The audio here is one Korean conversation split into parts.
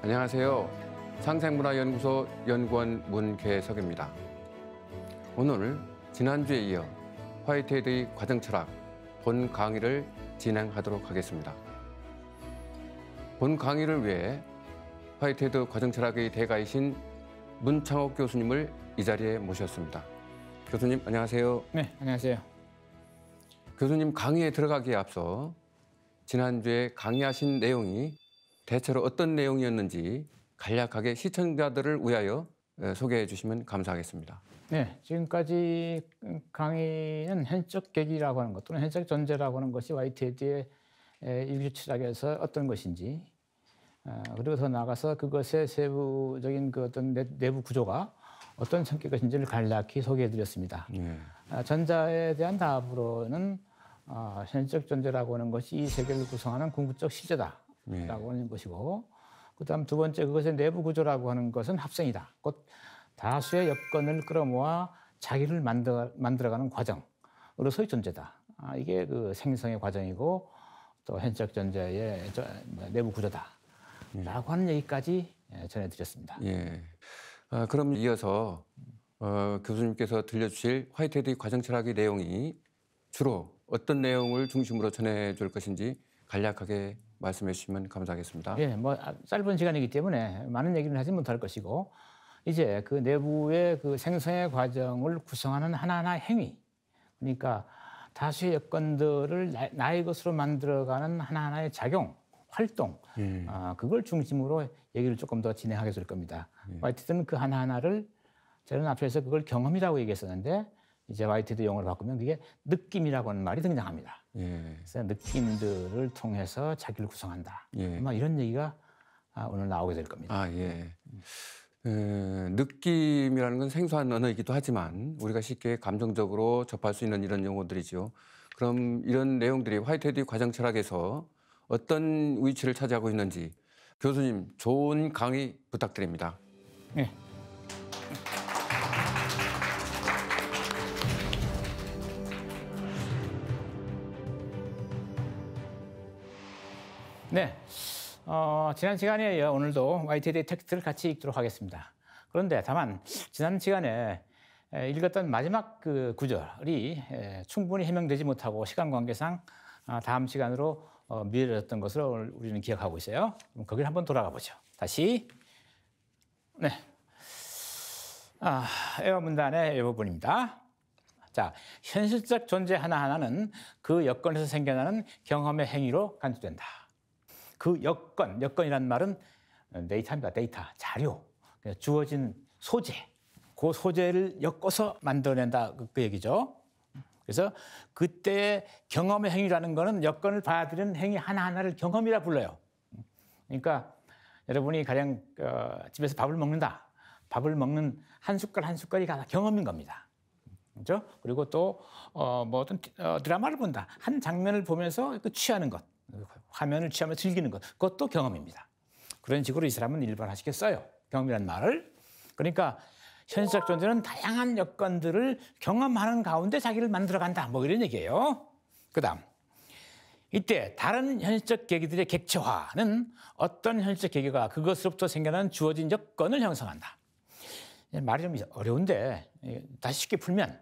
안녕하세요. 상생문화연구소 연구원 문계석입니다. 오늘 지난주에 이어 화이트헤드의 과정철학 본 강의를 진행하도록 하겠습니다. 본 강의를 위해 화이트헤드 과정철학의 대가이신 문창옥 교수님을 이 자리에 모셨습니다. 교수님 안녕하세요. 네, 안녕하세요. 교수님 강의에 들어가기에 앞서 지난주에 강의하신 내용이 대체로 어떤 내용이었는지 간략하게 시청자들을 위하여 소개해 주시면 감사하겠습니다. 네, 지금까지 강의는 현적 계기라고 하는 것 또는 현적 존재라고 하는 것이 화이트헤드의 일교 철학에서 어떤 것인지, 그리고 더 나아가서 그것의 세부적인 그 어떤 내부 구조가 어떤 성격인지를 간략히 소개해 드렸습니다. 전자에 대한 답으로는 현적 존재라고 하는 것이 이 세계를 구성하는 궁극적 실제다라고 하는 것이고, 그다음 두 번째 그것의 내부 구조라고 하는 것은 합성이다. 곧 다수의 여건을 끌어모아 자기를 만들어가는 과정으로서의 존재다. 이게 그 생성의 과정이고 또 현적 존재의 내부 구조다라고 하는 얘기까지 전해드렸습니다. 예. 그럼 이어서 교수님께서 들려주실 화이트헤드의 과정철학의 내용이 주로 어떤 내용을 중심으로 전해줄 것인지 간략하게 말씀해 주시면 감사하겠습니다. 예, 뭐 짧은 시간이기 때문에 많은 얘기는 하지 못할 것이고, 이제 그 내부의 그 생성의 과정을 구성하는 하나하나의 행위, 그러니까 다수의 여건들을 나의 것으로 만들어가는 하나하나의 작용, 활동, 그걸 중심으로 얘기를 조금 더 진행하게 될 겁니다. 화이트헤드는 그 하나하나를, 저는 앞에서 그걸 경험이라고 얘기했었는데 이제 화이트헤드 용어를 바꾸면 그게 느낌이라고 하는 말이 등장합니다. 그래서 느낌들을 통해서 자기를 구성한다. 아마 이런 얘기가 오늘 나오게 될 겁니다. 느낌이라는 건 생소한 언어이기도 하지만 우리가 쉽게 감정적으로 접할 수 있는 이런 용어들이죠. 그럼 이런 내용들이 화이트헤드의 과정철학에서 어떤 위치를 차지하고 있는지 교수님 좋은 강의 부탁드립니다. 네. 네, 지난 시간에 이어 오늘도 화이트헤드의 텍스트를 같이 읽도록 하겠습니다. 그런데 다만 지난 시간에 읽었던 마지막 그 구절이 충분히 해명되지 못하고 시간 관계상 다음 시간으로 미뤄졌던 것으로 우리는 기억하고 있어요. 그럼 거기를 한번 돌아가 보죠. 다시. 네. 에어 문단의 이 부분입니다. 자, 현실적 존재 하나하나는 그 여건에서 생겨나는 경험의 행위로 간주된다. 그 여건이란 말은 데이터입니다. 데이터, 자료, 주어진 소재, 그 소재를 엮어서 만들어낸다 그 얘기죠. 그래서 그때의 경험의 행위라는 거는 여건을 받아들이는 행위 하나하나를 경험이라 불러요. 그러니까 여러분이 가령 집에서 밥을 먹는다. 밥을 먹는 한 숟갈 한 숟갈이 다 경험인 겁니다. 그렇죠? 그리고 또 뭐 어떤 드라마를 본다. 한 장면을 보면서 그 취하는 것, 화면을 취하며 즐기는 것, 그것도 경험입니다. 그런 식으로 이 사람은 일반화시켜 써요. 경험이라는 말을. 그러니까 현실적 존재는 다양한 여건들을 경험하는 가운데 자기를 만들어간다. 뭐 이런 얘기예요. 그다음 이때 다른 현실적 계기들의 객체화는 어떤 현실적 계기가 그것으로부터 생겨난 주어진 여건을 형성한다. 말이 좀 어려운데 다시 쉽게 풀면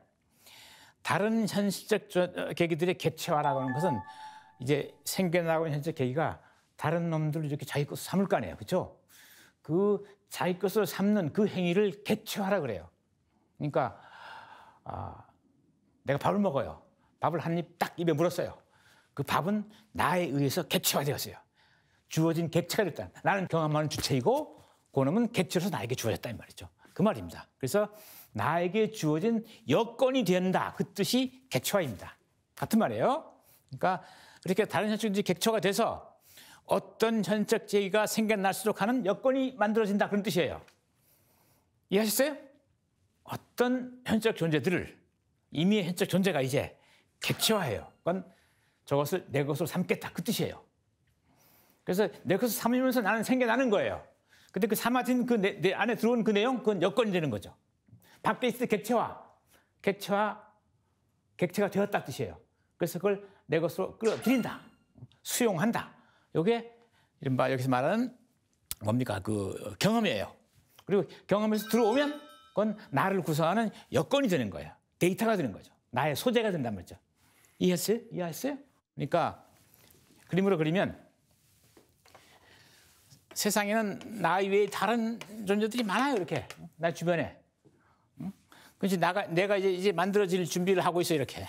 다른 현실적 계기들의 객체화라고 하는 것은 이제 생겨나고 있는 현실적 계기가 다른 놈들을 이렇게 자기 것으로 삼을 거 아니에요. 그렇죠? 그 자기 것으로 삼는 그 행위를 객체화라 그래요. 그러니까 내가 밥을 먹어요. 밥을 한 입 딱 입에 물었어요. 그 밥은 나에 의해서 객체화되었어요. 주어진 객체가 됐다. 나는 경험하는 주체이고 그놈은 객체로서 나에게 주어졌다 이 말이죠. 그 말입니다. 그래서 나에게 주어진 여건이 된다. 그 뜻이 객체화입니다. 같은 말이에요. 그러니까 그렇게 다른 현실적인 객체화가 돼서 어떤 현적 제기가 생겨날수록 하는 여건이 만들어진다. 그런 뜻이에요. 이해하셨어요? 어떤 현적 존재들을 이미 현적 존재가 이제 객체화해요. 그건 저것을 내 것으로 삼겠다. 그 뜻이에요. 그래서 내 것을 삼으면서 나는 생겨나는 거예요. 근데 그 삼아진 그 내 안에 들어온 그 내용, 그건 여건이 되는 거죠. 밖에 있을 때 객체가 되었다 뜻이에요. 그래서 그걸 내 것으로 끌어들인다, 수용한다. 이게 이른바 여기서 말하는 뭡니까? 그 경험이에요. 그리고 경험에서 들어오면 그건 나를 구성하는 여건이 되는 거예요. 데이터가 되는 거죠. 나의 소재가 된단 말이죠. 이해했어요? 이해했어요? 그러니까 그림으로 그리면 세상에는 나 외에 다른 존재들이 많아요. 이렇게 나 주변에. 그래서 내가 이제 만들어질 준비를 하고 있어 이렇게.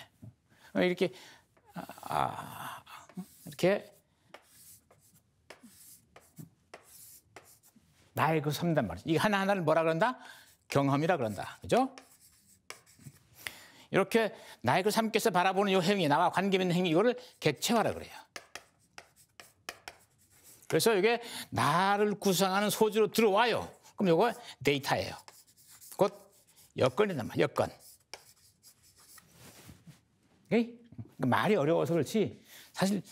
이렇게 이렇게 나의 그 삶단 말이죠. 이 하나하나를 뭐라 그런다? 경험이라 그런다. 그죠? 이렇게 나의 그 삶께서 바라보는 이 행위, 나와 관계 있는 행위, 이거를 객체화라 그래요. 그래서 이게 나를 구성하는 소재로 들어와요. 그럼 이거 데이터예요. 곧 여건이란 말이에요. 여건. 말이 어려워서 그렇지 사실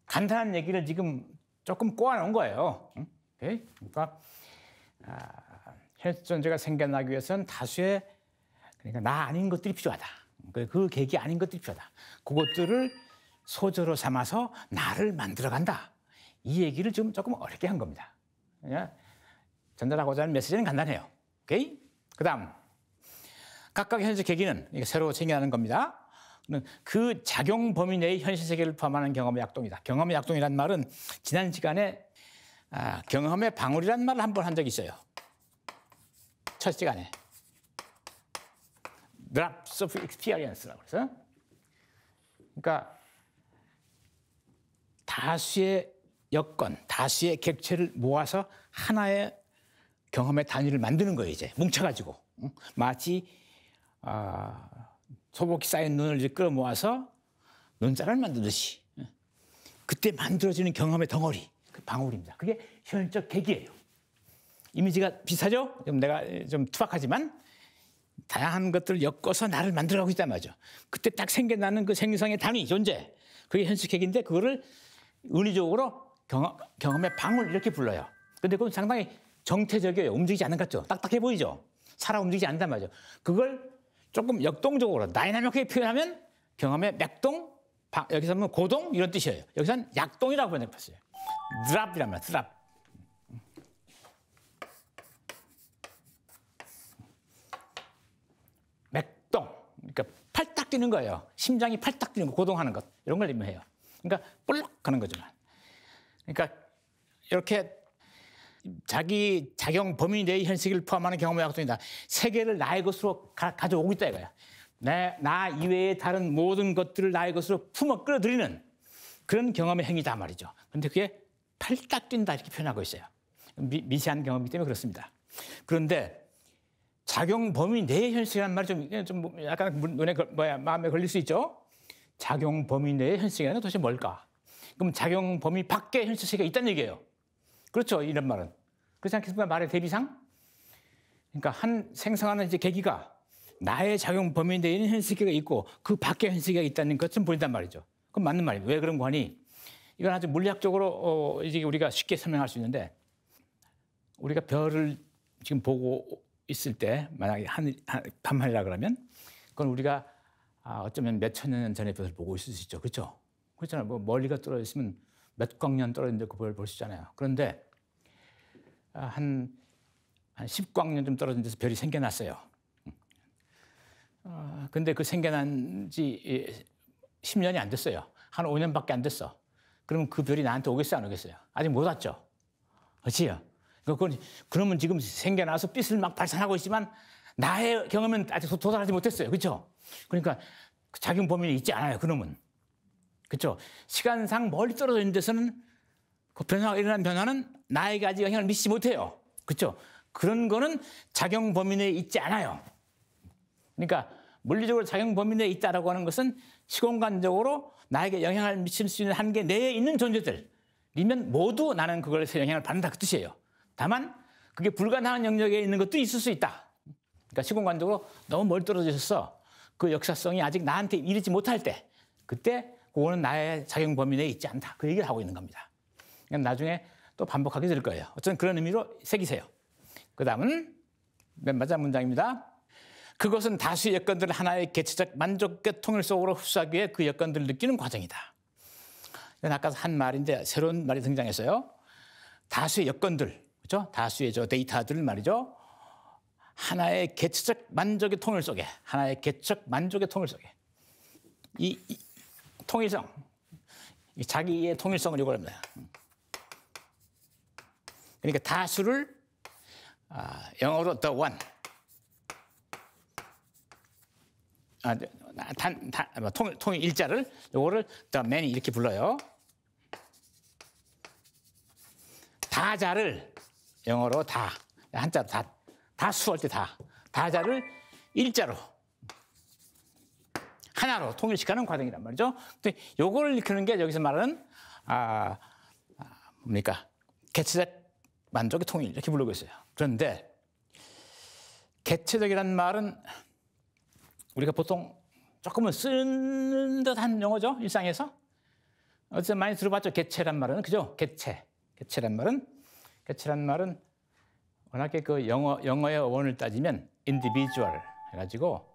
간단한 얘기를 지금 조금 꼬아놓은 거예요. 그러니까 현실 존재가 생겨나기 위해서는 다수의 그러니까 나 아닌 것들이 필요하다. 그 계기 아닌 것들이 필요하다. 그것들을 소재로 삼아서 나를 만들어간다. 이 얘기를 좀 조금 어렵게 한 겁니다. 전달하고자 하는 메시지는 간단해요. 오케이? 그다음 각각의 현실 계기는 새로 생겨나는 겁니다. 그 작용 범위 내의 현실 세계를 포함하는 경험의 약동이다. 경험의 약동이라는 말은 지난 시간에 경험의 방울이라는 말을 한 번 한 적이 있어요. 첫 시간에. Drops of Experience라고 해서. 그러니까 다수의 여건, 다수의 객체를 모아서 하나의 경험의 단위를 만드는 거예요. 이제 뭉쳐가지고. 마치 소복이 쌓인 눈을 이제 끌어모아서 눈자를 만들듯이 그때 만들어지는 경험의 덩어리, 그 방울입니다. 그게 현실적 계기예요. 이미지가 비슷하죠? 좀 내가 좀 투박하지만 다양한 것들을 엮어서 나를 만들어가고 있단 말이죠. 그때 딱 생겨나는 그 생리성의 단위, 존재, 그게 현실 계기인데 그거를 은유적으로 경험의 방울 이렇게 불러요. 근데 그건 상당히 정체적이에요. 움직이지 않는 것 같죠? 딱딱해 보이죠? 살아 움직이지 않는단 말이죠. 그걸 조금 역동적으로 다이나믹하게 표현하면 경험의 맥동, 여기서 하면 고동 이런 뜻이에요. 여기서는 약동이라고 번역했어요. 드랍이란 말이에요. 드랍. 맥동. 그러니까 팔딱 뛰는 거예요. 심장이 팔딱 뛰는 거, 고동하는 것. 이런 걸 의미해요. 그러니까 볼록 하는 거죠. 그러니까 이렇게 자기 작용 범위 내의 현실을 포함하는 경험의 약동이다. 세계를 나의 것으로 가져오고 있다 이거야. 나 이외의 다른 모든 것들을 나의 것으로 품어 끌어들이는 그런 경험의 행위다 말이죠. 그런데 그게 팔딱 뛴다 이렇게 표현하고 있어요. 미세한 경험이기 때문에 그렇습니다. 그런데 작용 범위 내의 현실이라는 말이 좀 약간 마음에 걸릴 수 있죠. 작용 범위 내의 현실이라는 건 도대체 뭘까? 그럼 작용 범위 밖에 현실 세계가 있다는 얘기예요. 그렇죠. 이런 말은. 그렇지 않겠습니까? 말의 대비상. 그러니까 한 생성하는 이제 계기가 나의 작용 범위 내에 있는 현실 세계가 있고 그 밖에 현실 세계가 있다는 것은 보인단 말이죠. 그럼 맞는 말이에요. 왜 그런 거니? 이건 아주 물리학적으로 이제 우리가 쉽게 설명할 수 있는데 우리가 별을 지금 보고 있을 때 만약에 밤하늘이라 그러면 그건 우리가 어쩌면 몇천 년 전의 별을 보고 있을 수 있죠. 그렇죠? 그렇잖아요. 뭐 멀리가 떨어져 있으면 몇 광년 떨어진데 그 별을 볼 수 있잖아요. 그런데 한 10광년 좀 떨어진 데서 별이 생겨났어요. 근데 그 생겨난 지 10년이 안 됐어요. 한 5년밖에 안 됐어. 그러면 그 별이 나한테 오겠어요, 안 오겠어요? 아직 못 왔죠. 그렇지요? 그러면 지금 생겨나서 빛을 막 발산하고 있지만 나의 경험은 아직 도달하지 못했어요. 그렇죠? 그러니까 작용 범위에 있지 않아요. 그놈은. 그렇죠? 시간상 멀리 떨어져 있는 데서는 그 일어난 변화는 나에게 아직 영향을 미치지 못해요. 그렇죠? 그런 거는 작용 범위 내에 있지 않아요. 그러니까 물리적으로 작용 범위 내에 있다라고 하는 것은 시공간적으로 나에게 영향을 미칠 수 있는 한계 내에 있는 존재들이면 모두 나는 그걸에서 영향을 받는다 그 뜻이에요. 다만 그게 불가능한 영역에 있는 것도 있을 수 있다. 그러니까 시공간적으로 너무 멀리 떨어져 있어서 그 역사성이 아직 나한테 이르지 못할 때 그때 그거는 나의 작용 범위 내에 있지 않다. 그 얘기를 하고 있는 겁니다. 그러니까 나중에 또 반복하게 될 거예요. 어쨌든 그런 의미로 새기세요. 그 다음은 맨 마지막 문장입니다. 그것은 다수의 여건들을 하나의 개체적 만족의 통일 속으로 흡수하기 위해 그 여건들을 느끼는 과정이다. 이건 아까 한 말인데 새로운 말이 등장했어요. 다수의 여건들. 그렇죠? 다수의 저 데이터들 말이죠. 하나의 개체적 만족의 통일 속에, 하나의 개체적 만족의 통일 속에 이 통일성, 이 자기의 통일성을 요구합니다. 그러니까 다수를 영어로 the one, 통일 일자를 요거를 the many 이렇게 불러요. 다자를 영어로 다, 한자로 다수할 때 다자를 일자로 하나로 통일시키는 과정이란 말이죠. 근데 요걸 일으키는 게 여기서 말하는 뭡니까? 개체적 만족의 통일 이렇게 부르고 있어요. 그런데 개체적이라는 말은 우리가 보통 조금은 쓰는 듯한 용어죠. 일상에서. 어디서 많이 들어봤죠. 개체란 말은. 그죠? 개체란 말은 워낙에 그 영어의 원을 따지면 individual 해가지고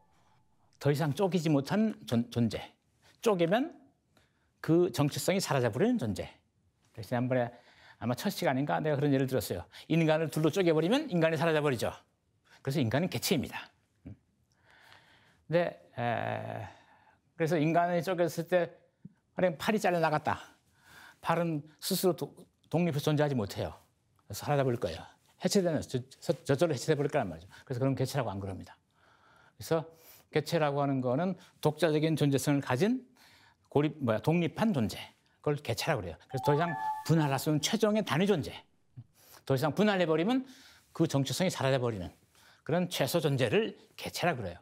더 이상 쪼개지 못한 존재. 쪼개면 그 정체성이 사라져버리는 존재. 그래서 지난번에 아마 첫 시간인가 내가 그런 예를 들었어요. 인간을 둘로 쪼개버리면 인간이 사라져버리죠. 그래서 인간은 개체입니다. 근데 그래서 인간이 쪼개졌을 때 만약 팔이 잘려나갔다. 팔은 스스로 독립해서 존재하지 못해요. 그래서 사라져버릴 거예요. 해체되면 저절로 해체돼버릴 거란 말이죠. 그래서 그럼 개체라고 안 그럽니다. 그래서 개체라고 하는 거는 독자적인 존재성을 가진 독립한 존재. 그걸 개체라고 그래요. 그래서 더 이상 분할할 수 없는 최종의 단위 존재. 더 이상 분할해버리면 그 정체성이 사라져버리는 그런 최소 존재를 개체라고 그래요.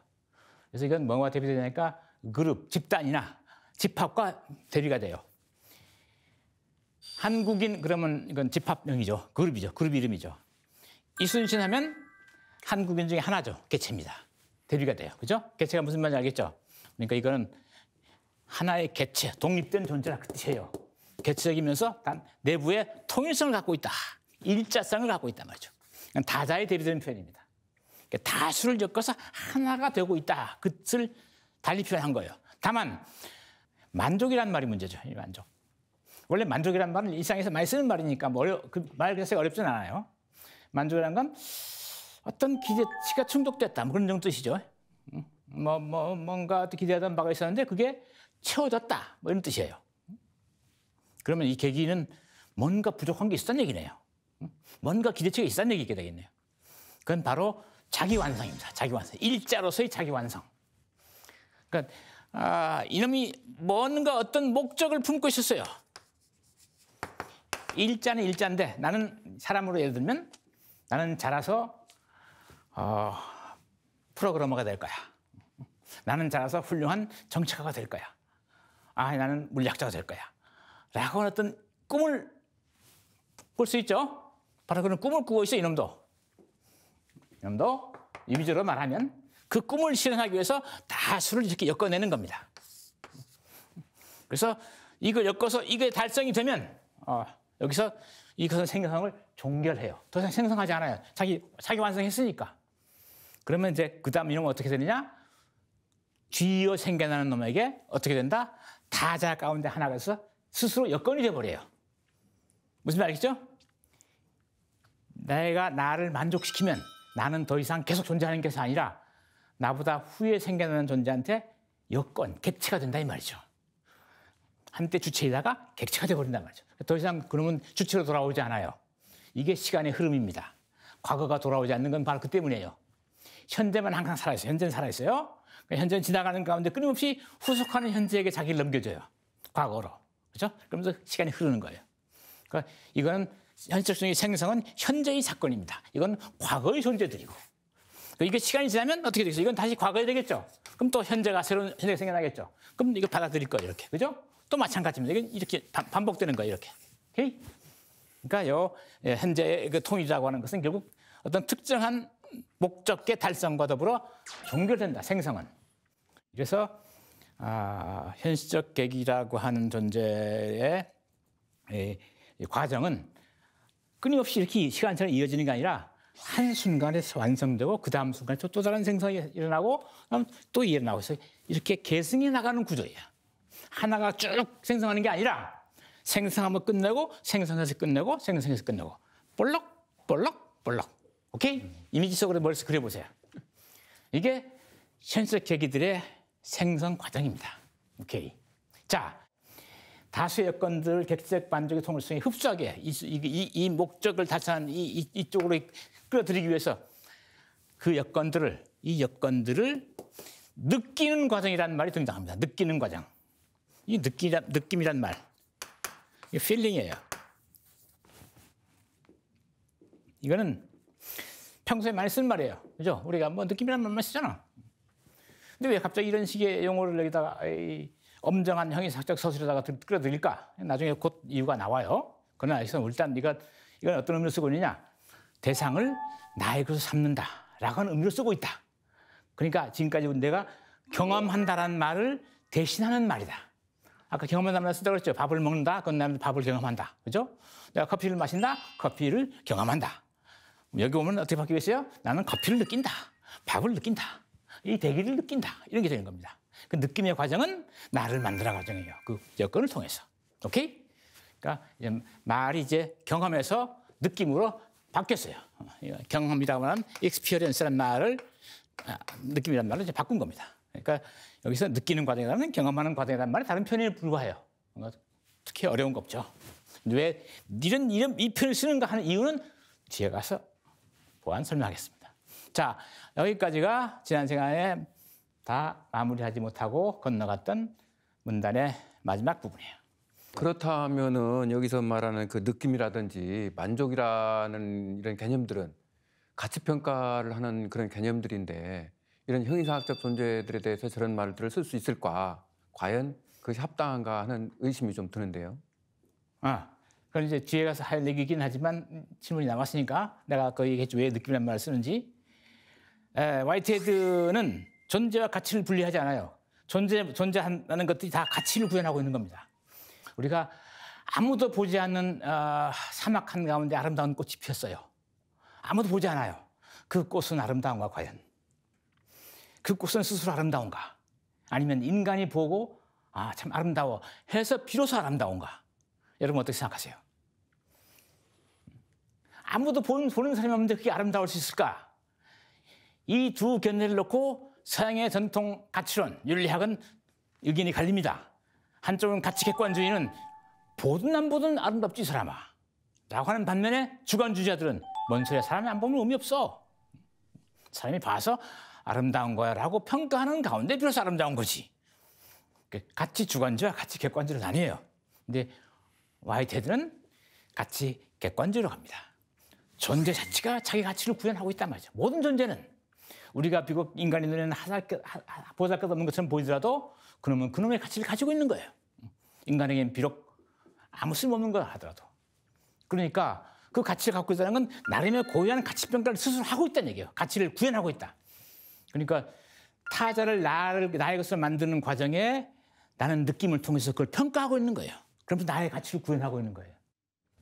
그래서 이건 뭐와 대비되니까 그룹, 집단이나 집합과 대비가 돼요. 한국인 그러면 이건 집합명이죠. 그룹이죠. 그룹 이름이죠. 이순신하면 한국인 중에 하나죠. 개체입니다. 대비가 돼요. 그죠? 개체가 무슨 말인지 알겠죠? 그러니까 이거는 하나의 개체, 독립된 존재라 그 뜻이에요. 개체적이면서 단 내부의 통일성을 갖고 있다. 일자성을 갖고 있단 말이죠. 다자에 대비되는 표현입니다. 그러니까 다수를 엮어서 하나가 되고 있다. 그것을 달리 표현한 거예요. 다만 만족이라는 말이 문제죠. 이 만족. 원래 만족이라는 말은 일상에서 많이 쓰는 말이니까 말 자체가 어렵진 않아요. 만족이라는 건 어떤 기대치가 충족됐다. 뭐 그런 정도 뜻이죠. 뭔가 기대하던 바가 있었는데 그게 채워졌다. 뭐 이런 뜻이에요. 그러면 이 계기는 뭔가 부족한 게 있었다는 얘기네요. 뭔가 기대치가 있었다는 얘기가 되겠네요. 그건 바로 자기 완성입니다. 자기 완성. 일자로서의 자기 완성. 그러니까 이놈이 뭔가 어떤 목적을 품고 있었어요. 일자는 일자인데 나는 사람으로 예를 들면 나는 자라서 프로그래머가 될 거야. 나는 자라서 훌륭한 정치가가 될 거야. 나는 물리학자가 될 거야. 라고 하는 어떤 꿈을 꿀 수 있죠. 바로 그런 꿈을 꾸고 있어 이놈도. 이놈도 이미지로 말하면 그 꿈을 실현하기 위해서 다수를 이렇게 엮어내는 겁니다. 그래서 이걸 엮어서 이게 달성이 되면 여기서 이것은 생성을 종결해요. 더 이상 생성하지 않아요. 자기 완성했으니까. 그러면 이제 그 다음 이놈은 어떻게 되느냐? 쥐어 생겨나는 놈에게 어떻게 된다? 다자 가운데 하나가 있어 스스로 여건이 되어버려요. 무슨 말이겠죠? 내가 나를 만족시키면 나는 더 이상 계속 존재하는 것이 아니라 나보다 후에 생겨나는 존재한테 여건, 객체가 된다 이 말이죠. 한때 주체이다가 객체가 되어버린단 말이죠. 더 이상 그러면 주체로 돌아오지 않아요. 이게 시간의 흐름입니다. 과거가 돌아오지 않는 건 바로 그 때문이에요. 현재만 항상 살아있어요. 현재는 살아있어요. 현재는 지나가는 가운데 끊임없이 후속하는 현재에게 자기를 넘겨줘요. 과거로. 그렇죠? 그러면서 시간이 흐르는 거예요. 그러니까 이거는 현실적인 생성은 현재의 사건입니다. 이건 과거의 존재들이고. 이게 시간이 지나면 어떻게 되겠어요? 이건 다시 과거에 되겠죠? 그럼 또 현재가 새로운 현재가 생겨나겠죠? 그럼 이거 받아들일 거예요. 이렇게. 그죠? 또 마찬가지입니다. 이게 이렇게 반복되는 거예요. 이렇게. 오케이? 그러니까 현재의 그 통일이라고 하는 것은 결국 어떤 특정한 목적의 달성과 더불어 종결된다. 생성은. 그래서 현실적 계기라고 하는 존재의 과정은 끊임없이 이렇게 시간처럼 이어지는 게 아니라 한순간에 완성되고 그 다음 순간에 또 다른 생성이 일어나고 또 일어나고 해서 이렇게 계승해 나가는 구조예요. 하나가 쭉 생성하는 게 아니라 생성하면 끝내고 생성해서 끝내고 생성해서 끝내고 볼록 볼록. 오케이? 이미지 속으로 머릿속에 그려보세요. 이게 현실적 계기들의 생성 과정입니다. 오케이. 자, 다수의 여건들 객체적 만족의 통일성이 흡수하게 이 목적을 달성한 이쪽으로 끌어들이기 위해서 이 여건들을 느끼는 과정이라는 말이 등장합니다. 느끼는 과정. 이 느낌이란 말. 이게 필링이에요. 이거는 평소에 많이 쓰는 말이에요. 그죠? 우리가 뭐 느낌이란 말만 쓰잖아. 근데 왜 갑자기 이런 식의 용어를 여기다가 엄정한 형이상학적 서술에다가 끌어들일까? 나중에 곧 이유가 나와요. 그러나 일단 이건 어떤 의미로 쓰고 있느냐? 대상을 나의 것으로 삼는다라고 하는 의미로 쓰고 있다. 그러니까 지금까지 내가 경험한다라는 말을 대신하는 말이다. 아까 경험한다는 말 쓰다고 그랬죠. 밥을 먹는다. 그건 나는 밥을 경험한다. 그죠? 내가 커피를 마신다. 커피를 경험한다. 여기 오면 어떻게 바뀌겠어요? 나는 커피를 느낀다. 밥을 느낀다. 이 대기를 느낀다. 이런 게 되는 겁니다. 그 느낌의 과정은 나를 만들어 과정이에요. 그 여건을 통해서. 오케이? 그러니까 이제 말이 이제 경험에서 느낌으로 바뀌었어요. 경험이라고 하는 experience라는 말을 느낌이라는 말을 이제 바꾼 겁니다. 그러니까 여기서 느끼는 과정이라는 경험하는 과정이라는 말이 다른 표현에 불과해요. 특히 어려운 거 없죠. 왜 이 표현을 쓰는가 하는 이유는 뒤에 가서 보완 설명하겠습니다. 자, 여기까지가 지난 시간에 다 마무리하지 못하고 건너갔던 문단의 마지막 부분이에요. 그렇다면은 여기서 말하는 그 느낌이라든지 만족이라는 이런 개념들은 가치 평가를 하는 그런 개념들인데 이런 형이상학적 존재들에 대해서 저런 말들을 쓸 수 있을까? 과연 그것이 합당한가 하는 의심이 좀 드는데요. 그건 이제 뒤에 가서 할 얘기긴 하지만 질문이 남았으니까 내가 그 얘기했죠. 왜 느낌이라는 말을 쓰는지. 화이트헤드는 존재와 가치를 분리하지 않아요. 존재하는 것들이 다 가치를 구현하고 있는 겁니다. 우리가 아무도 보지 않는 사막 한가운데 아름다운 꽃이 피었어요. 아무도 보지 않아요. 그 꽃은 아름다운가 과연? 그 꽃은 스스로 아름다운가? 아니면 인간이 보고 참 아름다워 해서 비로소 아름다운가? 여러분 어떻게 생각하세요? 아무도 보는 사람이 없는데 그게 아름다울 수 있을까? 이 두 견해를 놓고 서양의 전통 가치론, 윤리학은 의견이 갈립니다. 한쪽은 가치 객관주의는 보든 안 보든 아름답지 이 사람아 라고 하는 반면에 주관주의자들은 뭔 소리야, 사람이 안 보면 의미 없어. 사람이 봐서 아름다운 거야 라고 평가하는 가운데 비로소 아름다운 거지. 가치 주관주의와 가치 객관주의로 나뉘어요. 근데 화이트헤드는 가치 객관주의로 갑니다. 존재 자체가 자기 가치를 구현하고 있단 말이죠. 모든 존재는 우리가 비록 인간의 눈에는 보잘것없는 것처럼 보이더라도 그놈의 가치를 가지고 있는 거예요. 인간에게는 비록 아무 쓸모없는 걸 하더라도. 그러니까 그 가치를 갖고 있다는 건 나름의 고유한 가치평가를 스스로 하고 있다는 얘기예요. 가치를 구현하고 있다. 그러니까 타자를 나의 것으로 만드는 과정에 나는 느낌을 통해서 그걸 평가하고 있는 거예요. 그러면서 나의 가치를 구현하고 있는 거예요.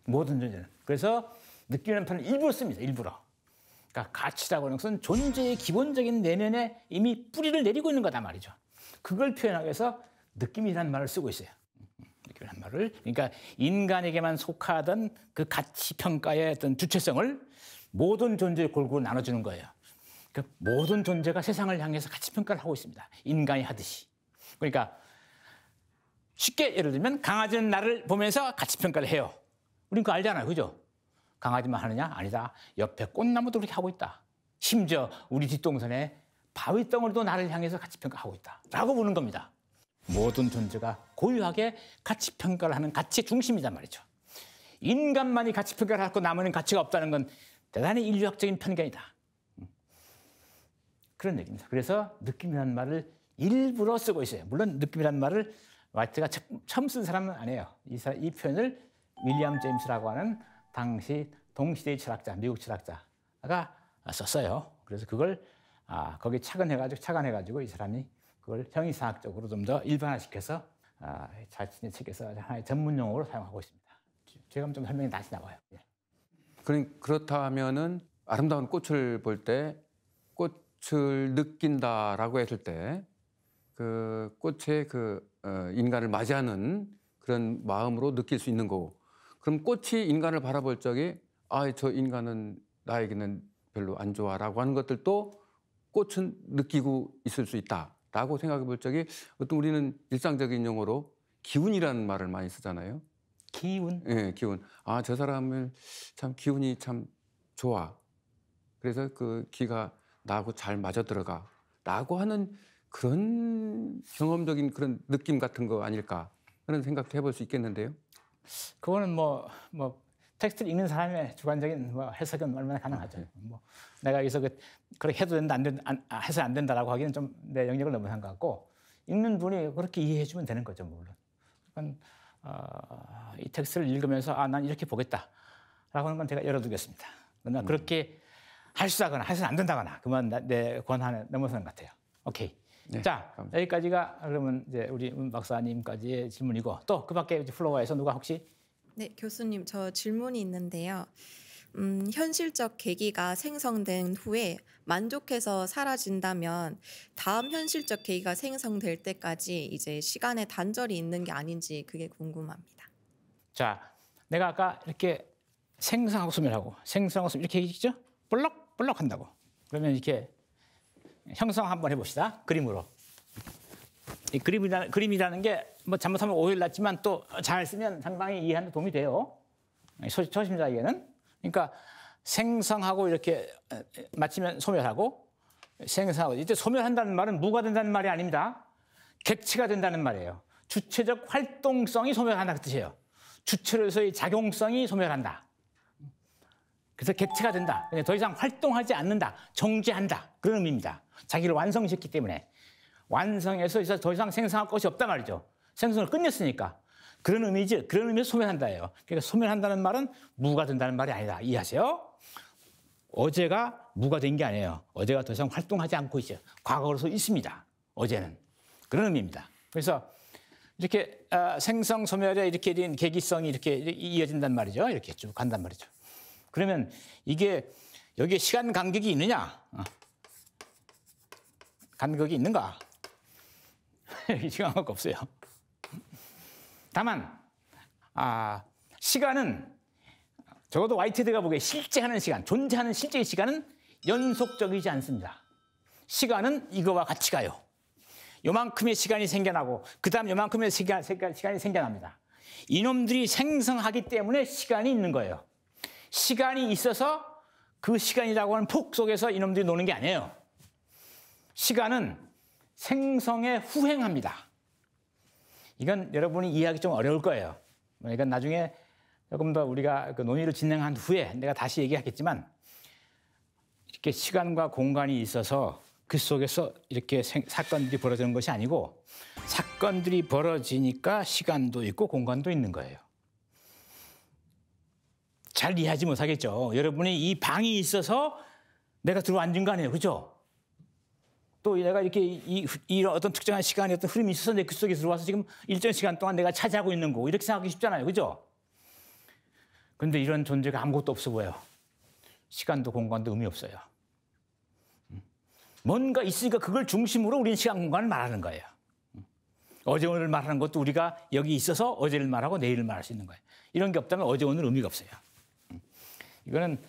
모든 존재는. 그래서 느낌이라는 표현을 일부러 씁니다. 일부러. 그러니까 가치라고 하는 것은 존재의 기본적인 내면에 이미 뿌리를 내리고 있는 거다 말이죠. 그걸 표현하기 위해서 느낌이라는 말을 쓰고 있어요. 느낌이라는 말을. 그러니까 인간에게만 속하던 그 가치 평가의 어떤 주체성을 모든 존재에 골고루 나눠주는 거예요. 그러니까 모든 존재가 세상을 향해서 가치 평가를 하고 있습니다. 인간이 하듯이. 그러니까 쉽게 예를 들면 강아지는 나를 보면서 가치 평가를 해요. 우린 그거 알잖아요. 그죠? 강아지만 하느냐? 아니다. 옆에 꽃나무도 그렇게 하고 있다. 심지어 우리 뒷동산에 바위 덩어리도 나를 향해서 가치 평가하고 있다. 라고 보는 겁니다. 모든 존재가 고유하게 가치 평가를 하는 가치의 중심이란 말이죠. 인간만이 가치 평가를 하고 나머지는 가치가 없다는 건 대단히 인류학적인 편견이다. 그런 얘기입니다. 그래서 느낌이라는 말을 일부러 쓰고 있어요. 물론 느낌이라는 말을 화이트가 처음 쓴 사람은 아니에요. 이 표현을 윌리엄 제임스라고 하는 당시 동시대의 철학자, 미국 철학자가 썼어요. 그래서 그걸 거기 착안해가지고 이 사람이 그걸 형이상학적으로 좀 더 일반화시켜서 자신의 책에서 하나의 전문 용어로 사용하고 있습니다. 제가 좀 설명이 다시 나와요. 예. 그렇다면은 아름다운 꽃을 볼 때 꽃을 느낀다라고 했을 때 그 꽃의 인간을 맞이하는 그런 마음으로 느낄 수 있는 거고, 그럼 꽃이 인간을 바라볼 적에 저 인간은 나에게는 별로 안 좋아라고 하는 것들도 꽃은 느끼고 있을 수 있다라고 생각해 볼 적이 어떤 우리는 일상적인 용어로 기운이라는 말을 많이 쓰잖아요. 기운. 예, 기운. 저 사람은 참 기운이 참 좋아. 그래서 그 기가 나하고 잘 맞아 들어가라고 하는 그런 경험적인 그런 느낌 같은 거 아닐까 그런 생각도 해볼 수 있겠는데요. 그거는 뭐 텍스트를 읽는 사람의 주관적인 해석은 얼마나 가능하죠. 뭐 내가 여기서 그렇게 해도 된다, 해서 안 된다라고 하기는 좀 내 영역을 넘어선 것 같고 읽는 분이 그렇게 이해해주면 되는 거죠, 물론. 그러니까 이 텍스트를 읽으면서 난 이렇게 보겠다라고 하는 건 제가 열어두겠습니다. 그러나 그렇게 할 수 하거나 해서는 안 된다거나 그만 내 권한에 넘어서는 것 같아요. 오케이. 네, 자, 감사합니다. 여기까지가 그러면 이제 우리 문 박사님까지의 질문이고 또 그밖에 플로어에서 누가 혹시 네, 교수님, 저 질문이 있는데요. 현실적 계기가 생성된 후에 만족해서 사라진다면 다음 현실적 계기가 생성될 때까지 이제 시간의 단절이 있는 게 아닌지 그게 궁금합니다. 자, 내가 아까 이렇게 생성하고 소멸하고 생성하고 소멸 이렇게 얘기했죠? 볼록볼록 한다고. 그러면 이렇게 형성 한번 해봅시다. 그림으로. 이 그림이라는 게 뭐 잘못하면 오해를 났지만 또 잘 쓰면 상당히 이해하는 데 도움이 돼요. 초심자에게는. 그러니까 생성하고 이렇게 마치면 소멸하고 생성하고 이제 소멸한다는 말은 무가 된다는 말이 아닙니다. 객체가 된다는 말이에요. 주체적 활동성이 소멸한다 그 뜻이에요. 주체로서의 작용성이 소멸한다. 그래서 객체가 된다. 더 이상 활동하지 않는다. 정지한다. 그런 의미입니다. 자기를 완성시켰기 때문에. 완성해서 이제 더 이상 생성할 것이 없단 말이죠. 생성을 끝냈으니까. 그런 의미지. 그런 의미에서 소멸한다예요. 그러니까 소멸한다는 말은 무가 된다는 말이 아니다. 이해하세요? 어제가 무가 된 게 아니에요. 어제가 더 이상 활동하지 않고 있어요. 과거로서 있습니다. 어제는. 그런 의미입니다. 그래서 이렇게 생성, 소멸에 이렇게 된 계기성이 이렇게 이어진단 말이죠. 이렇게 쭉 간단 말이죠. 그러면 이게 여기에 시간 간격이 있느냐? 간격이 있는가? 시간 간격 없어요. 다만 시간은 적어도 화이트헤드가 보기에 실제 하는 시간, 존재하는 실제의 시간은 연속적이지 않습니다. 시간은 이거와 같이 가요. 요만큼의 시간이 생겨나고 그 다음 요만큼의 시간이 생겨납니다. 이놈들이 생성하기 때문에 시간이 있는 거예요. 시간이 있어서 그 시간이라고 하는 폭 속에서 이놈들이 노는 게 아니에요. 시간은 생성에 후행합니다. 이건 여러분이 이해하기 좀 어려울 거예요. 그러니까 나중에 조금 더 우리가 그 논의를 진행한 후에 내가 다시 얘기하겠지만 이렇게 시간과 공간이 있어서 그 속에서 이렇게 사건들이 벌어지는 것이 아니고 사건들이 벌어지니까 시간도 있고 공간도 있는 거예요. 잘 이해하지 못하겠죠. 여러분이 이 방이 있어서 내가 들어앉은 거 아니에요. 그렇죠? 또 내가 이렇게 이런 어떤 특정한 시간에 어떤 흐름이 있어서 내 그 속에 들어와서 지금 일정 시간 동안 내가 차지하고 있는 거고 이렇게 생각하기 쉽잖아요. 그렇죠? 그런데 이런 존재가 아무것도 없어 보여요. 시간도 공간도 의미 없어요. 뭔가 있으니까 그걸 중심으로 우리는 시간 공간을 말하는 거예요. 어제 오늘 말하는 것도 우리가 여기 있어서 어제를 말하고 내일을 말할 수 있는 거예요. 이런 게 없다면 어제 오늘 의미가 없어요. 이거는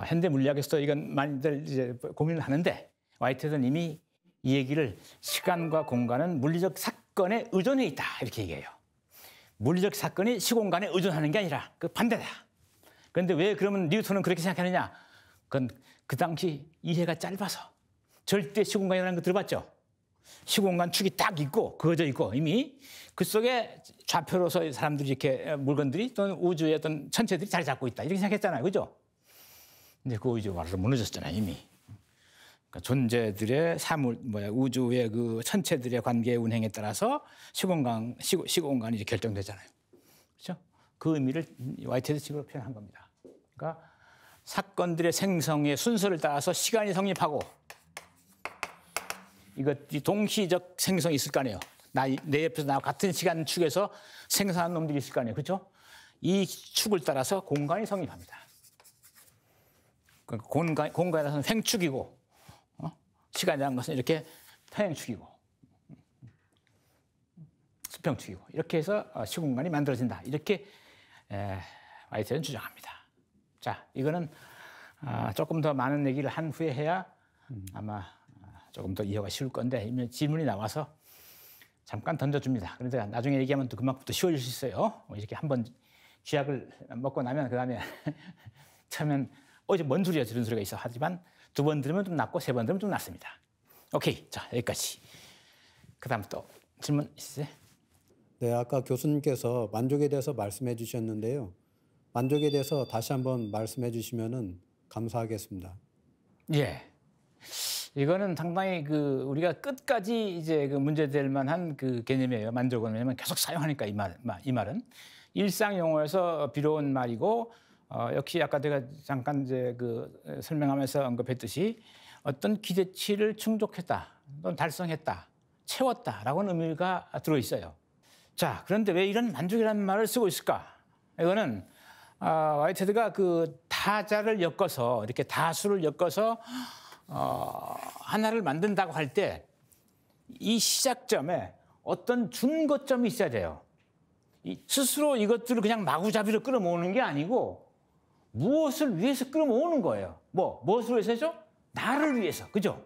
현대 물리학에서도 이건 많이들 이제 고민을 하는데 화이트헤드는 이미 이 얘기를 시간과 공간은 물리적 사건에 의존해 있다 이렇게 얘기해요. 물리적 사건이 시공간에 의존하는 게 아니라 그 반대다. 그런데 왜 그러면 뉴턴은 그렇게 생각하느냐? 그건 그 당시 이해가 짧아서 절대 시공간이라는 거 들어봤죠? 시공간 축이 딱 있고 그어져 있고 이미 그 속에 좌표로서 사람들이 이렇게 물건들이 또는 우주의 어떤 천체들이 자리 잡고 있다 이렇게 생각했잖아요, 그죠? 근데 그 우주 완전 무너졌잖아요 이미. 그러니까 존재들의 우주의 그 천체들의 관계 운행에 따라서 시공간이 결정되잖아요, 그렇죠? 그 의미를 화이트헤드식으로 표현한 겁니다. 그러니까 사건들의 생성의 순서를 따라서 시간이 성립하고. 이것이 동시적 생성이 있을 거 아니에요. 내 옆에서 나와 같은 시간 축에서 생성한 놈들이 있을 거 아니에요. 그렇죠? 이 축을 따라서 공간이 성립합니다. 공간에서는 횡축이고 시간이라는 것은 이렇게 평행축이고 수평축이고 이렇게 해서 시공간이 만들어진다. 이렇게 화이트헤드는 주장합니다. 자, 이거는 조금 더 많은 얘기를 한 후에 해야 아마 조금 더 이해가 쉬울 건데 이미 질문이 나와서 잠깐 던져줍니다. 그런데 나중에 얘기하면 또 그만큼 또 쉬워질 수 있어요. 이렇게 한번 쥐약을 먹고 나면 그다음에 처음엔 이제 뭔 소리야 이런 소리가 있어. 하지만 2번 들으면 좀 낫고 3번 들으면 좀 낫습니다. 오케이, 자 여기까지. 그다음 또 질문 있으세요? 네, 아까 교수님께서 만족에 대해서 말씀해 주셨는데요. 만족에 대해서 다시 한번 말씀해 주시면은 감사하겠습니다. 예. 이거는 상당히 우리가 끝까지 이제 문제될 만한 개념이에요. 만족은. 왜냐면 계속 사용하니까 이 말은 일상 용어에서 빌어온 말이고 역시 아까 제가 잠깐 이제 설명하면서 언급했듯이 어떤 기대치를 충족했다, 또는 달성했다, 채웠다라고는 의미가 들어 있어요. 자, 그런데 왜 이런 만족이라는 말을 쓰고 있을까? 이거는 와이테드가 다자를 엮어서 이렇게 다수를 엮어서 하나를 만든다고 할 때 이 시작점에 어떤 준거점이 있어야 돼요. 스스로 이것들을 그냥 마구잡이로 끌어모으는 게 아니고 무엇을 위해서 끌어모으는 거예요. 무엇을 위해서죠? 나를 위해서, 그죠?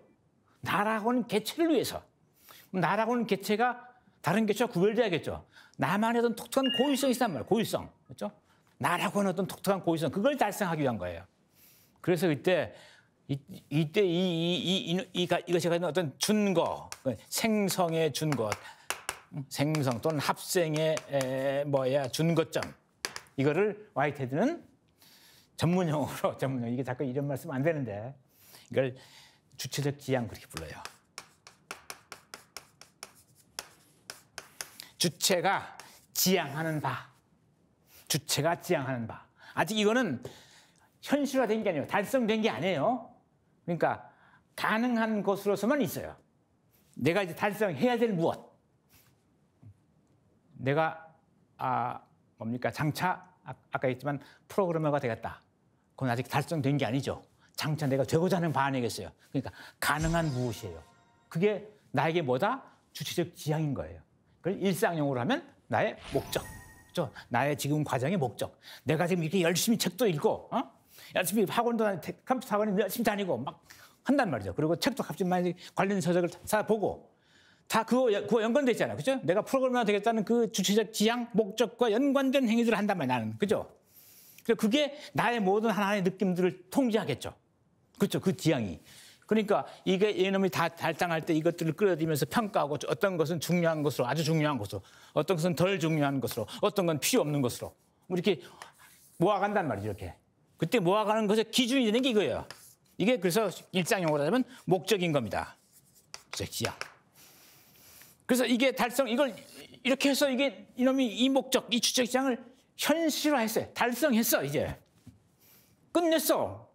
나라고 하는 개체를 위해서. 나라고 하는 개체가 다른 개체와 구별돼야겠죠. 나만의 어떤 독특한 고유성이 있단 말이에요. 고유성, 그렇죠? 나라고 하는 어떤 독특한 고유성, 그걸 달성하기 위한 거예요. 그래서 이때 이것이 가진 어떤 준거, 생성의 준거, 생성 또는 합생의 준거점, 이거를 와이테드는 전문용어로 이게 자꾸 이런 말씀 안 되는데 이걸 주체적 지향 그렇게 불러요. 주체가 지향하는 바. 주체가 지향하는 바. 아직 이거는 현실화된 게 아니에요. 달성된 게 아니에요. 그러니까 가능한 것으로서만 있어요. 내가 이제 달성해야 될 무엇. 내가 장차 아까 했지만 프로그래머가 되겠다. 그건 아직 달성된 게 아니죠. 장차 내가 되고자 하는 바 아니겠어요. 그러니까 가능한 무엇이에요. 그게 나에게 뭐다? 주체적 지향인 거예요. 그걸 일상용어로 하면 나의 목적. 그렇죠? 나의 지금 과정의 목적. 내가 지금 이렇게 열심히 책도 읽고, 열심히 컴퓨터 학원에 열심히 다니고 막 한단 말이죠. 그리고 책도 많이 관련 서적을 보고 다 그거 연관돼 있잖아요. 그죠? 내가 프로그래머가 되겠다는 그 주체적 지향, 목적과 연관된 행위들을 한단 말이에요. 나는. 그죠? 그게 나의 모든 하나의 느낌들을 통제하겠죠. 그렇죠? 그 지향이. 그러니까 이게 이놈이 다 달성할 때 이것들을 끌어들이면서 평가하고 어떤 것은 중요한 것으로, 아주 중요한 것으로, 어떤 것은 덜 중요한 것으로, 어떤 건 필요 없는 것으로 이렇게 모아간단 말이죠. 이렇게. 그때 모아가는 것의 기준이 되는 게 이거예요. 이게 그래서 일상용어로 하면 목적인 겁니다. 지향. 그래서 이게 이걸 이렇게 해서 이놈이 이 목적, 이 주체적 지향을 현실화했어요. 달성했어, 이제. 끝냈어.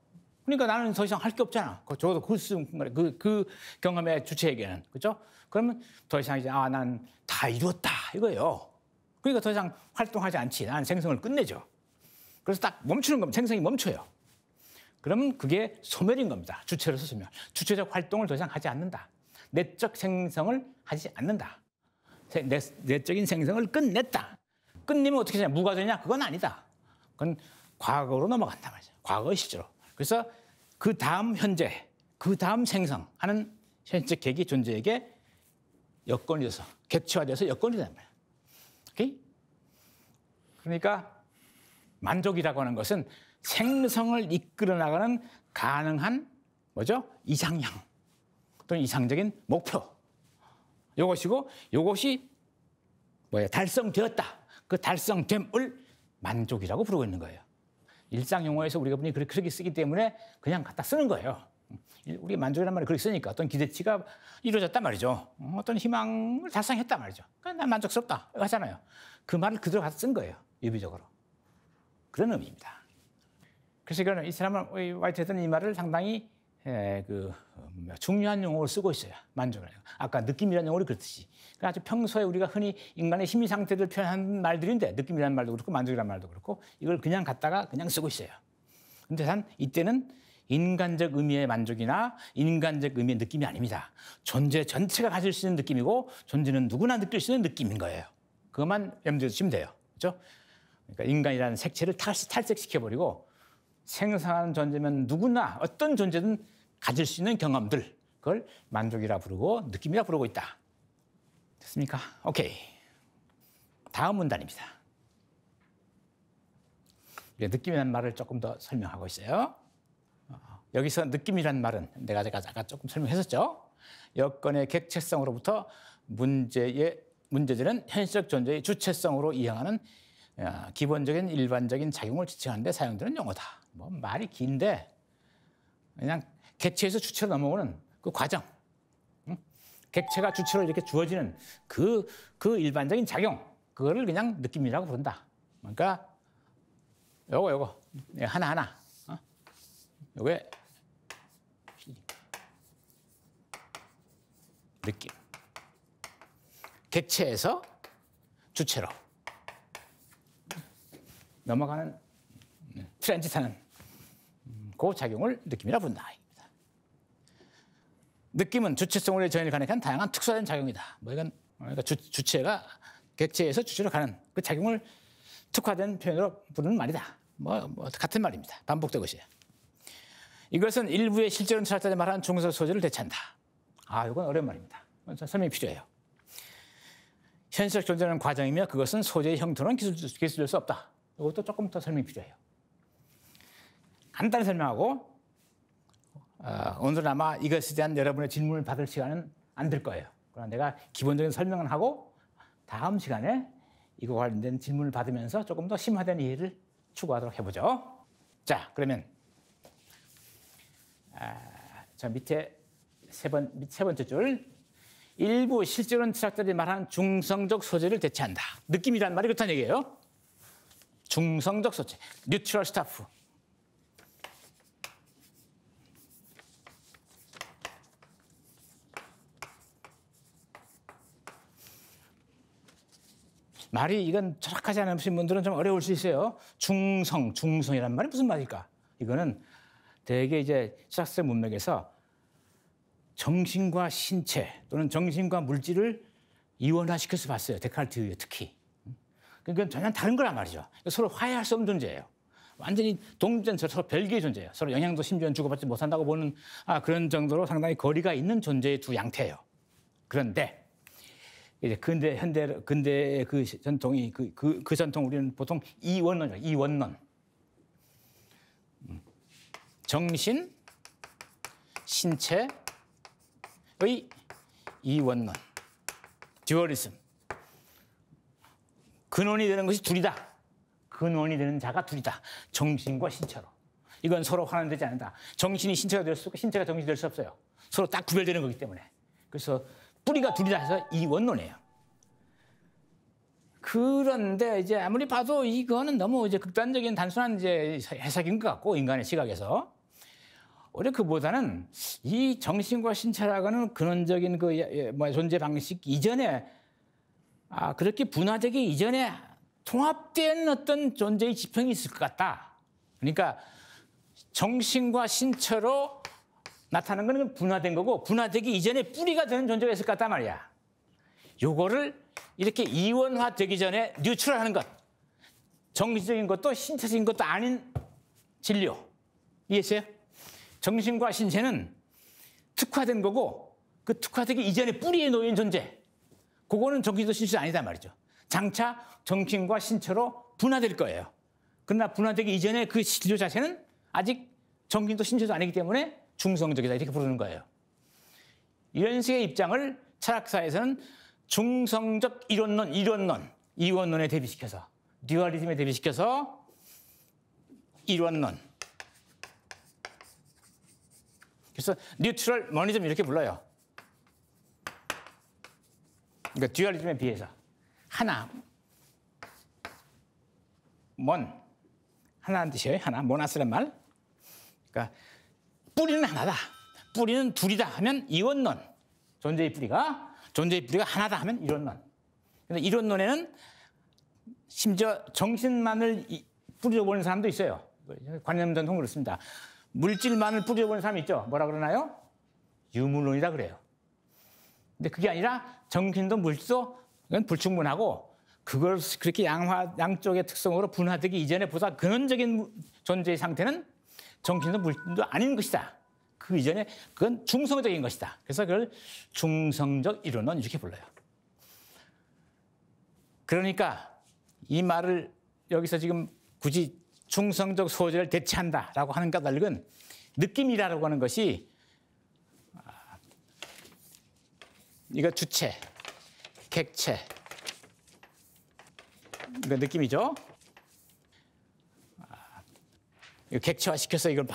그러니까 나는 더 이상 할 게 없잖아. 적어도 그 경험의 주체에게는. 그죠? 그러면 더 이상 이제, 난 다 이루었다. 이거예요. 그러니까 더 이상 활동하지 않지. 나는 생성을 끝내죠. 그래서 딱 멈추는 겁니다. 생성이 멈춰요. 그러면 그게 소멸인 겁니다. 주체로서 소멸. 주체적 활동을 더 이상 하지 않는다. 내적 생성을 하지 않는다. 내적인 생성을 끝냈다. 끝내면 어떻게 되냐? 무가 되냐? 그건 아니다. 그건 과거로 넘어간다 말이죠. 과거의 시제로. 그래서 그 다음 현재, 그 다음 생성하는 현재적 객이 존재에게 여건이 돼서, 객체화돼서 여건이 된단 말이에요. 오케이? 그러니까 만족이라고 하는 것은 생성을 이끌어 나가는 가능한 이상향 또는 이상적인 목표. 이것이고 이것이 달성되었다. 그 달성됨을 만족이라고 부르고 있는 거예요. 일상 용어에서 우리가 그렇게 쓰기 때문에 그냥 갖다 쓰는 거예요. 우리 만족이라는 말을 그렇게 쓰니까 어떤 기대치가 이루어졌단 말이죠. 어떤 희망을 달성했단 말이죠. 그러니까 난 만족스럽다 하잖아요. 그 말을 그대로 갖다 쓴 거예요. 유비적으로. 그런 의미입니다. 그래서 이 사람은 와이테드는 이 말을 상당히 중요한 용어로 쓰고 있어요. 만족을. 아까 느낌이라는 용어를 그렇듯이. 그러니까 아주 평소에 우리가 흔히 인간의 심리 상태를 표현하는 말들인데 느낌이라는 말도 그렇고 만족이라는 말도 그렇고 이걸 그냥 갖다가 그냥 쓰고 있어요. 근데 이때는 인간적 의미의 만족이나 인간적 의미의 느낌이 아닙니다. 존재 전체가 가질 수 있는 느낌이고 존재는 누구나 느낄 수 있는 느낌인 거예요. 그것만 염두에 두시면 돼요. 그렇죠? 그러니까 인간이라는 색채를 탈색시켜버리고 생성하는 존재면 누구나 어떤 존재든 가질 수 있는 경험들, 그걸 만족이라 부르고 느낌이라 부르고 있다. 됐습니까? 오케이. 다음 문단입니다. 느낌이라는 말을 조금 더 설명하고 있어요. 여기서 느낌이라는 말은 제가 아까 조금 설명했었죠. 여건의 객체성으로부터 문제제는 현실적 존재의 주체성으로 이행하는 기본적인 일반적인 작용을 지칭하는 데 사용되는 용어다. 뭐 말이 긴데 그냥 객체에서 주체로 넘어오는 그 과정, 객체가 주체로 이렇게 주어지는 그 일반적인 작용, 그거를 그냥 느낌이라고 부른다. 그러니까 요거 하나하나 요게 느낌. 객체에서 주체로 넘어가는 트랜짓하는 그 작용을 느낌이라 부른다. 느낌은 주체성으로의 전환을 가능한 다양한 특수화된 작용이다. 뭐 이건 그러니까 주체가 객체에서 주체로 가는 그 작용을 특화된 표현으로 부르는 말이다. 뭐 같은 말입니다. 반복되고 있어요. 이것은 일부의 실제로는 철학자들이 말하는 중성 소재를 대체한다. 이건 어려운 말입니다. 설명이 필요해요. 현실적 존재는 과정이며 그것은 소재의 형태로는 기술될 수 없다. 이것도 조금 더 설명이 필요해요. 간단히 설명하고 오늘은 아마 이것에 대한 여러분의 질문을 받을 시간은 안 될 거예요. 그러나 내가 기본적인 설명을 하고 다음 시간에 이거 관련된 질문을 받으면서 조금 더 심화된 이해를 추구하도록 해보죠. 자, 그러면 저 밑에 세 번째 줄, 일부 실제로는 철학자들이 말하는 중성적 소재를 대체한다. 느낌이란 말이 그렇다는 얘기예요. 중성적 소재, 뉴트럴 스타프. 말이 이건 철학하지 않으신 분들은 좀 어려울 수 있어요. 중성이란 말이 무슨 말일까? 이거는 대개 이제 철학적 문맥에서 정신과 신체 또는 정신과 물질을 이원화시켜서 봤어요. 데카르트 특히. 그건 전혀 다른 거란 말이죠. 서로 화해할 수 없는 존재예요. 완전히 동전 서로 별개의 존재예요. 서로 영향도 심지어는 주고받지 못한다고 보는 그런 정도로 상당히 거리가 있는 존재의 두 양태예요. 그런데 이제 근대의 그 전통이 그 전통 우리는 보통 이원론이죠. 이원론. 정신, 신체의 이원론. 듀얼리즘. 근원이 되는 것이 둘이다. 근원이 되는 자가 둘이다. 정신과 신체로. 이건 서로 환원되지 않는다. 정신이 신체가 될 수 없고 신체가 정신이 될 수 없어요. 서로 딱 구별되는 거기 때문에. 그래서 뿌리가 둘이다 해서 이원론이에요. 그런데 이제 아무리 봐도 이거는 너무 이제 극단적인 단순한 이제 해석인 것 같고 인간의 시각에서 오히려 그보다는 이 정신과 신체라고는 근원적인 존재 방식 이전에 그렇게 분화되기 이전에 통합된 어떤 존재의 지평이 있을 것 같다. 그러니까 정신과 신체로 나타나는 건 분화된 거고 분화되기 이전에 뿌리가 되는 존재가 있을 것 같단 말이야. 요거를 이렇게 이원화되기 전에 뉴트럴하는 것. 정신적인 것도 신체적인 것도 아닌 진료. 이해했어요? 정신과 신체는 특화된 거고 그 특화되기 이전에 뿌리에 놓인 존재. 그거는 정신도 신체도 아니단 말이죠. 장차 정신과 신체로 분화될 거예요. 그러나 분화되기 이전에 그 진료 자체는 아직 정신도 신체도 아니기 때문에 중성적이다 이렇게 부르는 거예요. 이런 식의 입장을 철학사에서는 중성적 이원론에 대비시켜서 듀얼리즘에 대비시켜서 이원론. 그래서 뉴트럴 모니즘 이렇게 불러요. 그러니까 듀얼리즘에 비해서 하나라는 뜻이에요. 하나, 모나스란 말. 그러니까 뿌리는 하나다. 뿌리는 둘이다 하면 이원론. 존재의 뿌리가 하나다 하면 이론론. 근데 이론론에는 심지어 정신만을 뿌리로 보는 사람도 있어요. 관념 전통 그렇습니다. 물질만을 뿌리로 보는 사람이 있죠. 뭐라 그러나요? 유물론이라 그래요. 근데 그게 아니라 정신도 물질도 불충분하고 그걸 그렇게 양쪽의 특성으로 분화되기 이전에 보다 근원적인 존재의 상태는 정신도 물질도 아닌 것이다. 그 이전에 그건 중성적인 것이다. 그래서 그걸 중성적 이론론 이렇게 불러요. 그러니까 이 말을 여기서 지금 굳이 중성적 소재를 대체한다라고 하는 까닭은 느낌이라고 하는 것이 이거 주체, 객체, 이거 느낌이죠. 이거 객체화 시켜서 이걸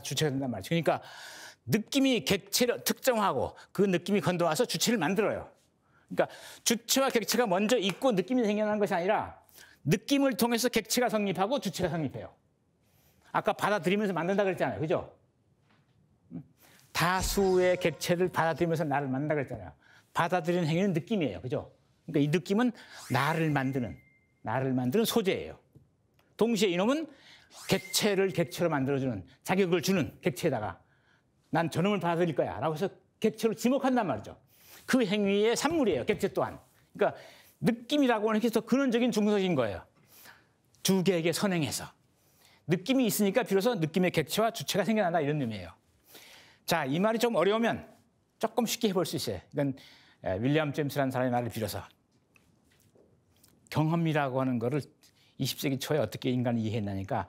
주체가 된단 말이죠. 그러니까 느낌이 객체를 특정하고 그 느낌이 건너와서 주체를 만들어요. 그러니까 주체와 객체가 먼저 있고 느낌이 생겨나는 것이 아니라 느낌을 통해서 객체가 성립하고 주체가 성립해요. 아까 받아들이면서 만든다 그랬잖아요. 그죠? 다수의 객체를 받아들이면서 나를 만든다 그랬잖아요. 받아들이는 행위는 느낌이에요. 그죠? 그러니까 이 느낌은 나를 만드는 소재예요. 동시에 이놈은 객체를 객체로 만들어주는, 자격을 주는 객체에다가 난 저놈을 받아들일 거야 라고 해서 객체로 지목한단 말이죠. 그 행위의 산물이에요. 객체 또한. 그러니까 느낌이라고 하는 게 더 근원적인 중성인 거예요. 두 개에게 선행해서. 느낌이 있으니까 비로소 느낌의 객체와 주체가 생겨난다 이런 의미예요. 자, 이 말이 좀 어려우면 조금 쉽게 해볼 수 있어요. 이건 윌리엄 제임스라는 사람의 말을 빌어서 경험이라고 하는 거를 20세기 초에 어떻게 인간이 이해했나니까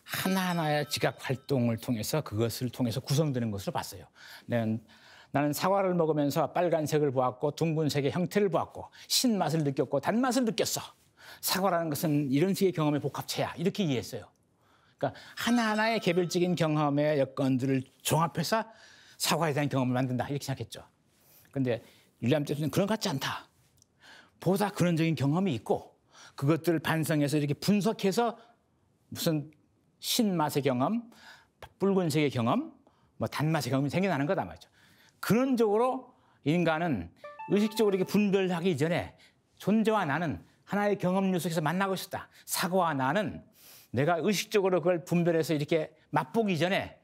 하나하나의 지각 활동을 통해서 그것을 통해서 구성되는 것으로 봤어요. 나는 사과를 먹으면서 빨간색을 보았고 둥근색의 형태를 보았고 신맛을 느꼈고 단맛을 느꼈어. 사과라는 것은 이런 식의 경험의 복합체야. 이렇게 이해했어요. 그러니까 하나하나의 개별적인 경험의 여건들을 종합해서 사과에 대한 경험을 만든다. 이렇게 생각했죠. 그런데 윌리엄 제임스는 그런 것 같지 않다. 보다 근원적인 경험이 있고 그것들을 반성해서 이렇게 분석해서 무슨 신맛의 경험, 붉은색의 경험, 뭐 단맛의 경험이 생겨나는 거다 말이죠. 근원적으로 인간은 의식적으로 이렇게 분별하기 전에 존재와 나는 하나의 경험류 속에서 만나고 있었다. 사과와 나는 내가 의식적으로 그걸 분별해서 이렇게 맛보기 전에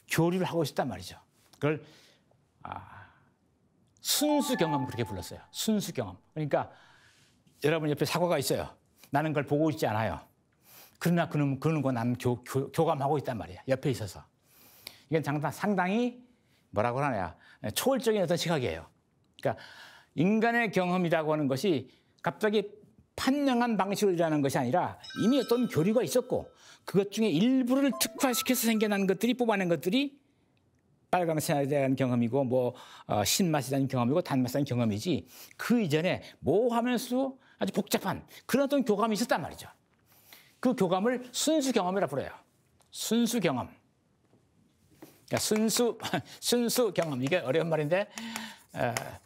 교류를 하고 있었단 말이죠. 그걸 순수 경험 그렇게 불렀어요. 순수 경험. 그러니까 여러분 옆에 사과가 있어요. 나는 그걸 보고 있지 않아요. 그러나 그는 거 나는 교감하고 있단 말이야. 옆에 있어서. 이건 상당히 뭐라고 하냐. 초월적인 어떤 시각이에요. 그러니까 인간의 경험이라고 하는 것이 갑자기 판명한 방식으로 일어나는 것이 아니라 이미 어떤 교류가 있었고 그것 중에 일부를 특화시켜서 생겨난 것들이 뽑아낸 것들이 빨강색에 대한 경험이고 뭐 신맛에 대한 경험이고 단맛에 대한 경험이지 그 이전에 모호하면서 아주 복잡한 그런 어떤 교감이 있었단 말이죠. 그 교감을 순수 경험이라 불러요. 순수 경험. 그러니까 순수 경험. 이게 어려운 말인데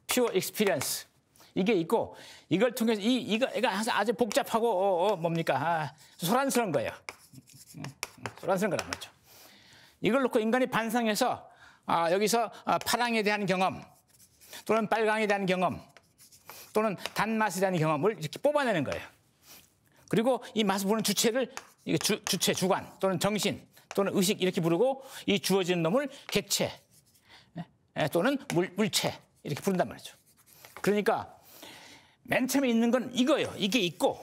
pure experience. 이게 있고 이걸 통해서 이거 아주 복잡하고 뭡니까? 소란스러운 거예요. 소란스러운 거란 말이죠. 이걸 놓고 인간이 반성해서 여기서 파랑에 대한 경험 또는 빨강에 대한 경험 또는 단맛에 대한 경험을 이렇게 뽑아내는 거예요. 그리고 이 맛을 보는 주체를 주체, 주관 또는 정신 또는 의식 이렇게 부르고 이 주어지는 놈을 객체 또는 물체 이렇게 부른단 말이죠. 그러니까 맨 처음에 있는 건 이거예요. 이게 있고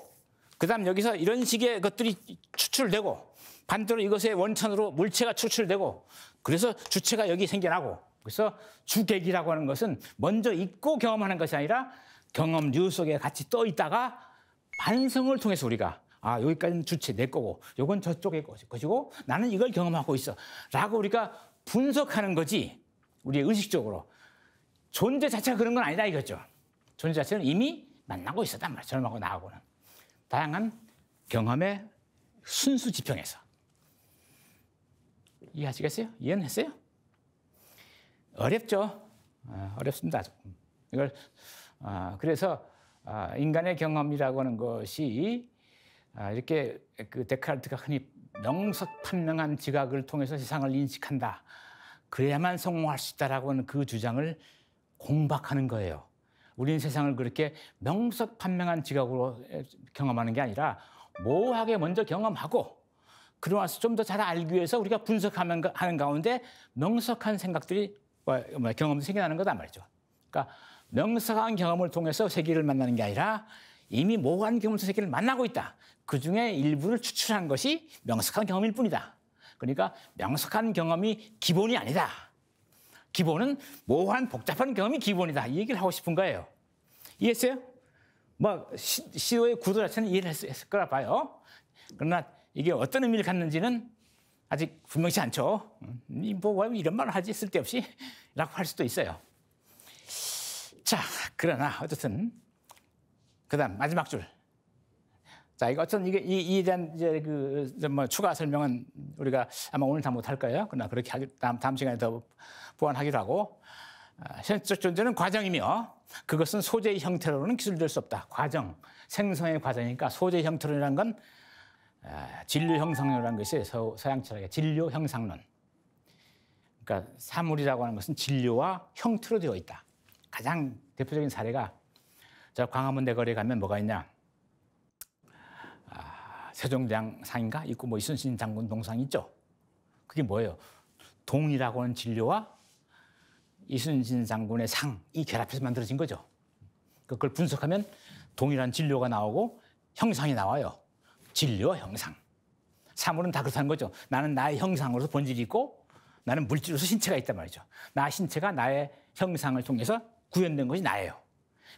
그다음 여기서 이런 식의 것들이 추출되고 반대로 이것의 원천으로 물체가 추출되고 그래서 주체가 여기 생겨나고 그래서 주객이라고 하는 것은 먼저 있고 경험하는 것이 아니라 경험류 속에 같이 떠 있다가 반성을 통해서 우리가 여기까지는 주체 내 거고 요건 저쪽의 것이고 나는 이걸 경험하고 있어 라고 우리가 분석하는 거지 우리의 의식적으로 존재 자체가 그런 건 아니다 이거죠. 존재 자체는 이미 만나고 있었단 말이에요. 저놈하고 나하고는. 다양한 경험의 순수 지평에서. 이해하시겠어요? 이해는 했어요? 어렵죠? 어렵습니다. 이걸 그래서 인간의 경험이라고 하는 것이 이렇게 그 데카르트가 흔히 명석판명한 지각을 통해서 세상을 인식한다. 그래야만 성공할 수 있다라고 하는 그 주장을 공박하는 거예요. 우리는 세상을 그렇게 명석판명한 지각으로 경험하는 게 아니라 모호하게 먼저 경험하고 그러고 나서 좀 더 잘 알기 위해서 우리가 분석하는 가운데 명석한 생각들이 경험이 생겨나는 거단 말이죠. 그러니까 명석한 경험을 통해서 세계를 만나는 게 아니라 이미 모호한 경험에서 세계를 만나고 있다. 그중에 일부를 추출한 것이 명석한 경험일 뿐이다. 그러니까 명석한 경험이 기본이 아니다. 기본은 모호한 복잡한 경험이 기본이다. 이 얘기를 하고 싶은 거예요. 이해했어요? 뭐 시도의 구도 자체는 이해를 했을 거라 봐요. 그러나 이게 어떤 의미를 갖는지는 아직 분명치 않죠. 뭐 이런 말을 하지 쓸데없이 라고 할 수도 있어요. 자, 그러나 어쨌든 그다음 마지막 줄. 자, 이거 어떤 이에 대한 이제 뭐 추가 설명은 우리가 아마 오늘 다 못할 거예요. 그러나 그렇게 다음 시간에 더 보완하기로 하고, 현실적 존재는 과정이며 그것은 소재의 형태로는 기술될 수 없다. 과정, 생성의 과정이니까 소재의 형태로라는 건 진료 형상론이라는 것이 서양 철학의 진료 형상론. 그러니까 사물이라고 하는 것은 진료와 형태로 되어 있다. 가장 대표적인 사례가 저 광화문 내거리에 가면 뭐가 있냐? 세종대왕 상인가 있고 뭐 이순신 장군 동상 있죠. 그게 뭐예요? 동이라고 하는 진료와 이순신 장군의 상이 결합해서 만들어진 거죠. 그걸 분석하면 동이라는 진료가 나오고 형상이 나와요. 진료와 형상. 사물은 다 그렇다는 거죠. 나는 나의 형상으로서 본질이 있고 나는 물질로서 신체가 있단 말이죠. 나 신체가 나의 형상을 통해서 구현된 것이 나예요.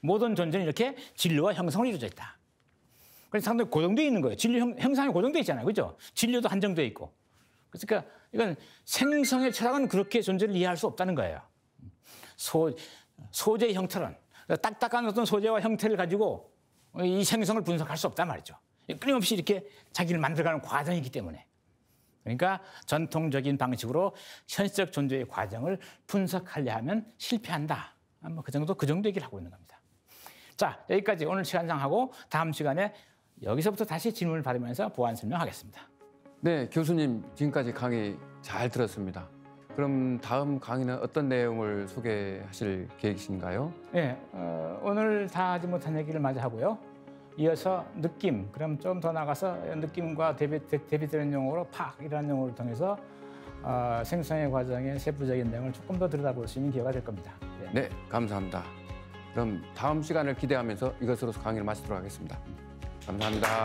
모든 존재는 이렇게 진료와 형성으로 이루어져 있다. 그래서 상당히 고정되어 있는 거예요. 진료 형상이 고정되어 있잖아요. 그죠? 진료도 한정되어 있고. 그러니까 이건 생성의 철학은 그렇게 존재를 이해할 수 없다는 거예요. 소재의 형태론. 딱딱한 어떤 소재와 형태를 가지고 이 생성을 분석할 수 없단 말이죠. 끊임없이 이렇게 자기를 만들어가는 과정이기 때문에. 그러니까 전통적인 방식으로 현실적 존재의 과정을 분석하려 하면 실패한다. 뭐 그 정도 얘기를 하고 있는 겁니다. 자, 여기까지 오늘 시간상 하고 다음 시간에 여기서부터 다시 질문을 받으면서 보완 설명하겠습니다. 네, 교수님 지금까지 강의 잘 들었습니다. 그럼 다음 강의는 어떤 내용을 소개하실 계획이신가요? 네, 오늘 다 하지 못한 얘기를 마저 하고요. 이어서 느낌, 그럼 좀 더 나가서 느낌과 대비되는 용어로 팍이라는 용어를 통해서 생성의 과정의 세부적인 내용을 조금 더 들여다볼 수 있는 기회가 될 겁니다. 네, 감사합니다. 그럼 다음 시간을 기대하면서 이것으로 강의를 마치도록 하겠습니다. 감사합니다.